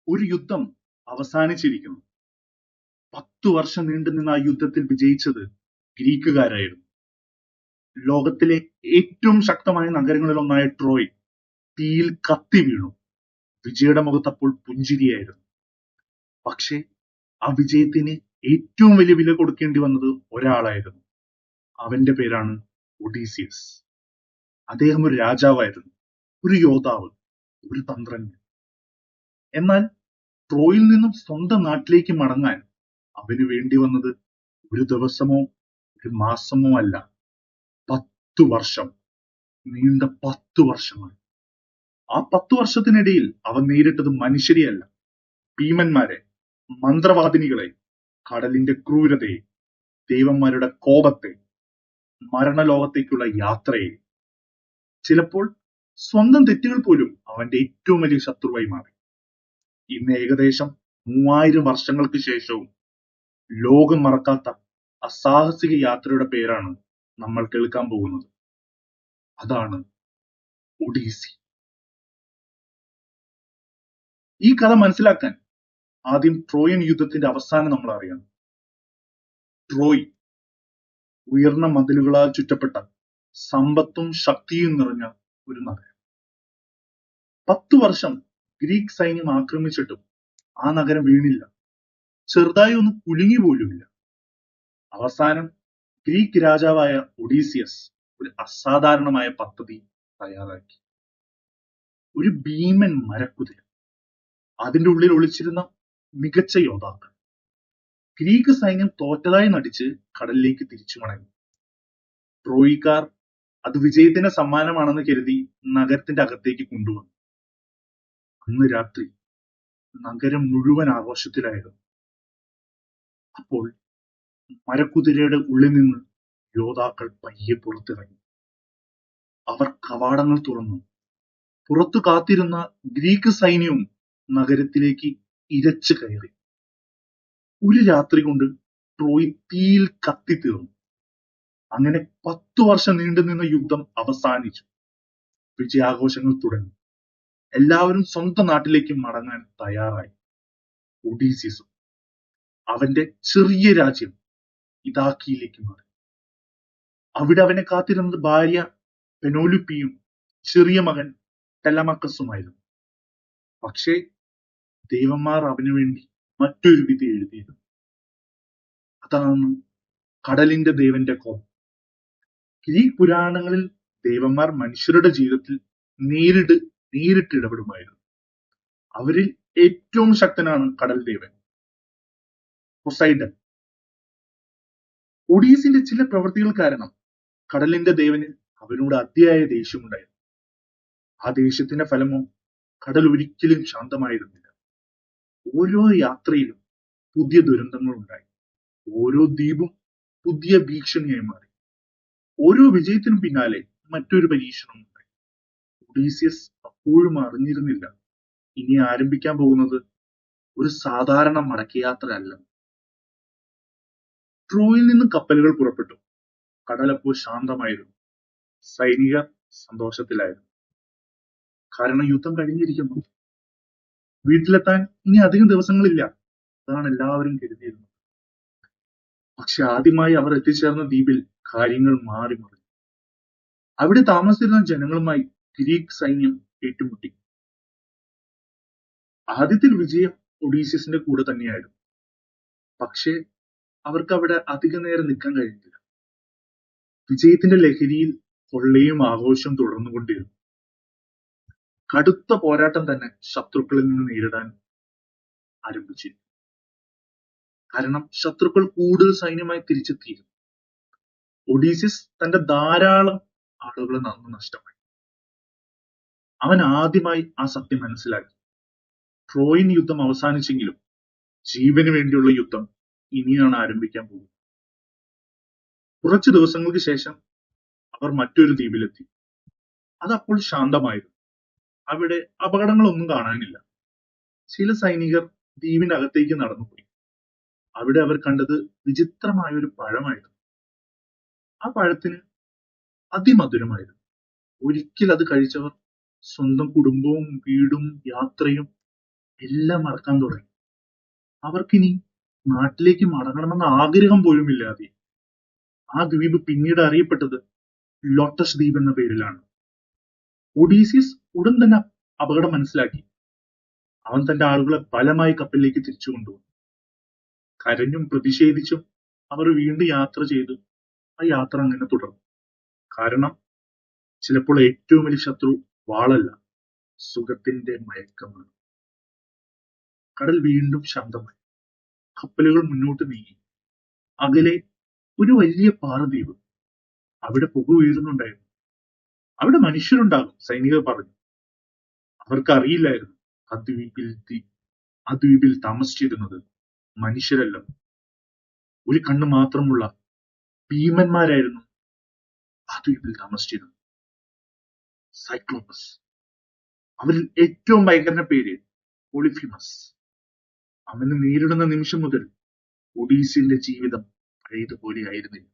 ഒരു യുദ്ധം അവസാനിച്ചിരിക്കുന്നു. 10 വർഷം നീണ്ടുനിന്ന ആ യുദ്ധത്തിൽ വിജയിച്ചത് ഗ്രീക്കുകാരായിരുന്നു. ലോകത്തിലെ ഏറ്റവും ശക്തമായ നഗരങ്ങളിൽ ഒന്നായ ട്രോയ് തീയിൽ കത്തി വീണു. വിജയുടെ മുഖത്തപ്പോൾ പുഞ്ചിരിയായിരുന്നു. പക്ഷേ ആ വിജയത്തിന് ഏറ്റവും വലിയ വില കൊടുക്കേണ്ടി വന്നത് ഒരാളായിരുന്നു. അവന്റെ പേരാണ് ഒഡീസിയസ്. അദ്ദേഹം ഒരു രാജാവായിരുന്നു, ഒരു യോദ്ധാവ്, ഒരു തന്ത്രജ്ഞൻ. എന്നാൽ ട്രോയിൽ നിന്നും സ്വന്തം നാട്ടിലേക്ക് മടങ്ങാൻ അവന് വേണ്ടി വന്നത് ഒരു ദിവസമോ ഒരു മാസമോ അല്ല, 10 വർഷം. നീണ്ട 10 വർഷങ്ങൾ. ആ 10 വർഷത്തിനിടയിൽ അവൻ നേരിട്ടത് മനുഷ്യരെയല്ല, ഭീമന്മാരെ, മന്ത്രവാദിനികളെ, കടലിന്റെ ക്രൂരതയെ, ദൈവന്മാരുടെ കോപത്തെ, മരണലോകത്തേക്കുള്ള യാത്രയെ. ചിലപ്പോൾ സ്വന്തം തെറ്റുകൾ പോലും അവന്റെ ഏറ്റവും വലിയ ശത്രുവായി മാറി. ഇന്ന് ഏകദേശം 3000 വർഷങ്ങൾക്ക് ശേഷവും ലോകം മറക്കാത്ത അസാഹസിക യാത്രയുടെ പേരാണ് നമ്മൾ കേൾക്കാൻ പോകുന്നത്. അതാണ് ഒഡീസി. ഈ കഥ മനസ്സിലാക്കാൻ ആദ്യം ട്രോയൻ യുദ്ധത്തിന്റെ അവസാനം നമ്മൾ അറിയണം. ട്രോയ് ഉയർന്ന മതിലുകളാൽ ചുറ്റപ്പെട്ട സമ്പത്തും ശക്തിയും നിറഞ്ഞ ഒരു നഗരം. 10 വർഷം ഗ്രീക്ക് സൈന്യം ആക്രമിച്ചിട്ടും ആ നഗരം വീണില്ല, ചെറുതായി ഒന്ന് കുലുങ്ങി പോലുമില്ല. അവസാനം ഗ്രീക്ക് രാജാവായ ഒഡീസിയസ് ഒരു അസാധാരണമായ പദ്ധതി തയ്യാറാക്കി. ഒരു ഭീമൻ മരക്കുതിര, അതിന്റെ ഉള്ളിൽ ഒളിച്ചിരുന്ന മികച്ച യോദ്ധാക്കൾ. ഗ്രീക്ക് സൈന്യം തോറ്റതായി നടിച്ച് കടലിലേക്ക് തിരിച്ചു മടങ്ങി. ട്രോയിക്കാർ അത് വിജയത്തിന്റെ സമ്മാനമാണെന്ന് കരുതി നഗരത്തിന്റെ അകത്തേക്ക് കൊണ്ടുവന്നു. അന്ന് രാത്രി നഗരം മുഴുവൻ ആഘോഷത്തിലായിരുന്നു. അപ്പോൾ മരക്കുതിരയുടെ ഉള്ളിൽ നിന്ന് യോദ്ധാക്കൾ പയ്യെ പുറത്തിറങ്ങി. അവർ കവാടങ്ങൾ തുറന്നു. പുറത്തു കാത്തിരുന്ന ഗ്രീക്ക് സൈന്യവും നഗരത്തിലേക്ക് ഇരച്ചു കയറി. ഒരു രാത്രി കൊണ്ട് ട്രോയ് തീയിൽ കത്തിത്തീർന്നു. അങ്ങനെ 10 വർഷം നീണ്ടുനിന്ന യുദ്ധം അവസാനിച്ചു. വിജയാഘോഷങ്ങൾ തുടങ്ങി. എല്ലാവരും സ്വന്തം നാട്ടിലേക്ക് മടങ്ങാൻ തയ്യാറായി. ഒഡീസിയസും അവന്റെ ചെറിയ രാജ്യം ഇതാക്കിയിലേക്ക് മാറി. അവിടെ അവനെ കാത്തിരുന്നത് ഭാര്യ പെനോലുപ്പിയും ചെറിയ മകൻ ടെലമക്കസുമായിരുന്നു. പക്ഷേ ദൈവന്മാർ അവനു വേണ്ടി മറ്റൊരു വിധി എഴുതിയിരുന്നു. അതാണ് കടലിന്റെ ദേവന്റെ കോപം. ഗ്രീക്ക് പുരാണങ്ങളിൽ ദേവന്മാർ മനുഷ്യരുടെ ജീവിതത്തിൽ നേരിട്ട് ഇടപെടുമായിരുന്നു. അവരിൽ ഏറ്റവും ശക്തനാണ് കടൽ ദേവൻ പൊസൈഡൻ. ഒഡീസിന്റെ ചില പ്രവൃത്തികൾ കാരണം കടലിന്റെ ദേവന് അവനോട് അതിയായ ദേഷ്യമുണ്ടായിരുന്നു. ആ ദേഷ്യത്തിന്റെ ഫലമോ കടൽ ഒരിക്കലും ശാന്തമായിരുന്നില്ല. ഓരോ യാത്രയിലും പുതിയ ദുരന്തങ്ങൾ ഉണ്ടായി. ഓരോ ദ്വീപും പുതിയ ഭീഷണിയായി മാറി. ഓരോ വിജയത്തിനും പിന്നാലെ മറ്റൊരു പരീക്ഷണം ഉണ്ടായി. ഒഡീസിയസ് അപ്പോഴും അറിഞ്ഞിരുന്നില്ല ഇനി ആരംഭിക്കാൻ പോകുന്നത് ഒരു സാധാരണ മടക്കയാത്ര അല്ല. ട്രോയിൽ നിന്ന് കപ്പലുകൾ പുറപ്പെട്ടു. കടലപ്പോൾ ശാന്തമായിരുന്നു. സൈനികർ സന്തോഷത്തിലായിരുന്നു. കാരണം യുദ്ധം കഴിഞ്ഞിരിക്കുന്നു. വീട്ടിലെത്താൻ ഇനി അധികം ദിവസങ്ങളില്ല. അതാണ് എല്ലാവരും കരുതിയിരുന്നത്. പക്ഷെ ആദ്യമായി അവർ എത്തിച്ചേർന്ന ദ്വീപിൽ കാര്യങ്ങൾ മാറി മറിഞ്ഞു. അവിടെ താമസിച്ചിരുന്ന ജനങ്ങളുമായി ഗ്രീക്ക് സൈന്യം ഏറ്റുമുട്ടി. ആദ്യത്തിൽ വിജയം ഒഡീസിയസിന്റെ കൂടെ തന്നെയായിരുന്നു. പക്ഷേ അവർക്ക് അവിടെ അധിക നേരം നിൽക്കാൻ കഴിഞ്ഞില്ല. വിജയത്തിന്റെ ലഹരിയിൽ കൊള്ളയും ആഘോഷവും തുടർന്നുകൊണ്ടിരുന്നു. കടുത്ത പോരാട്ടം തന്നെ ശത്രുക്കളിൽ നിന്ന് നേരിടാൻ ആരംഭിച്ചിരുന്നു. കാരണം ശത്രുക്കൾ കൂടുതൽ സൈന്യമായി തിരിച്ചെത്തിയിരുന്നു. ഒഡീസിയസ് തന്റെ ധാരാളം ആളുകളെ നഷ്ടമായി. അവൻ ആദ്യമായി ആ സത്യം മനസ്സിലാക്കി. ട്രോയിൻ യുദ്ധം അവസാനിച്ചെങ്കിലും ജീവന് വേണ്ടിയുള്ള യുദ്ധം ഇനിയാണ് ആരംഭിക്കാൻ പോകുന്നത്. കുറച്ചു ദിവസങ്ങൾക്ക് ശേഷം അവർ മറ്റൊരു ദ്വീപിലെത്തി. അതപ്പോൾ ശാന്തമായിരുന്നു. അവിടെ അപകടങ്ങളൊന്നും കാണാനില്ല. ചില സൈനികർ ദ്വീപിനകത്തേക്ക് നടന്നുപോയി. അവിടെ അവർ കണ്ടത് വിചിത്രമായ ഒരു പഴമായിരുന്നു. ആ പഴത്തിന് അതിമധുരമായിരുന്നു. ഒരിക്കൽ അത് കഴിച്ചവർ സ്വന്തം കുടുംബവും വീടും യാത്രയും എല്ലാം മറക്കാൻ തുടങ്ങി. അവർക്കിനി നാട്ടിലേക്ക് മടങ്ങണമെന്ന ആഗ്രഹം പോലുമില്ലാതെ ആ ദ്വീപ് പിന്നീട് അറിയപ്പെട്ടത് ലോട്ടസ് ദ്വീപ് എന്ന പേരിലാണ്. ഒഡീസിയസ് ഉടൻ തന്നെ അപകടം മനസ്സിലാക്കി. അവൻ തന്റെ ആളുകളെ ബലമായി കപ്പലിലേക്ക് തിരിച്ചു കൊണ്ടുവന്നു. കരഞ്ഞും പ്രതിഷേധിച്ചും അവർ വീണ്ടും യാത്ര ചെയ്തു. ആ യാത്ര അങ്ങനെ തുടർന്നു. കാരണം ചിലപ്പോൾ ഏറ്റവും വലിയ ശത്രു വാളല്ല, സുഖത്തിന്റെ മയക്കമാണ്. കടൽ വീണ്ടും ശാന്തമായി. കപ്പലുകൾ മുന്നോട്ട് നീങ്ങി. അകലെ ഒരു വലിയ പാറദ്വീപ്. അവിടെ പുക ഉയരുന്നുണ്ടായിരുന്നു. അവിടെ മനുഷ്യരുണ്ടാകും, സൈനികർ പറഞ്ഞു. അവർക്കറിയില്ലായിരുന്നു ആ ദ്വീപിൽ താമസിച്ചിരുന്നത് മനുഷ്യരല്ല, ഒരു കണ്ണ് മാത്രമുള്ള ഭീമന്മാരായിരുന്നു ആ ദ്വീപിൽ താമസിച്ചിരുന്നത്. സൈക്ലോപ്പസ്. അവരിൽ ഏറ്റവും ഭയങ്കര പേര് പോളിഫിമസ്. അവനെ നേരിടുന്ന നിമിഷം മുതൽ ഒഡീസിന്റെ ജീവിതം പഴയതുപോലെ ആയിരുന്നില്ല.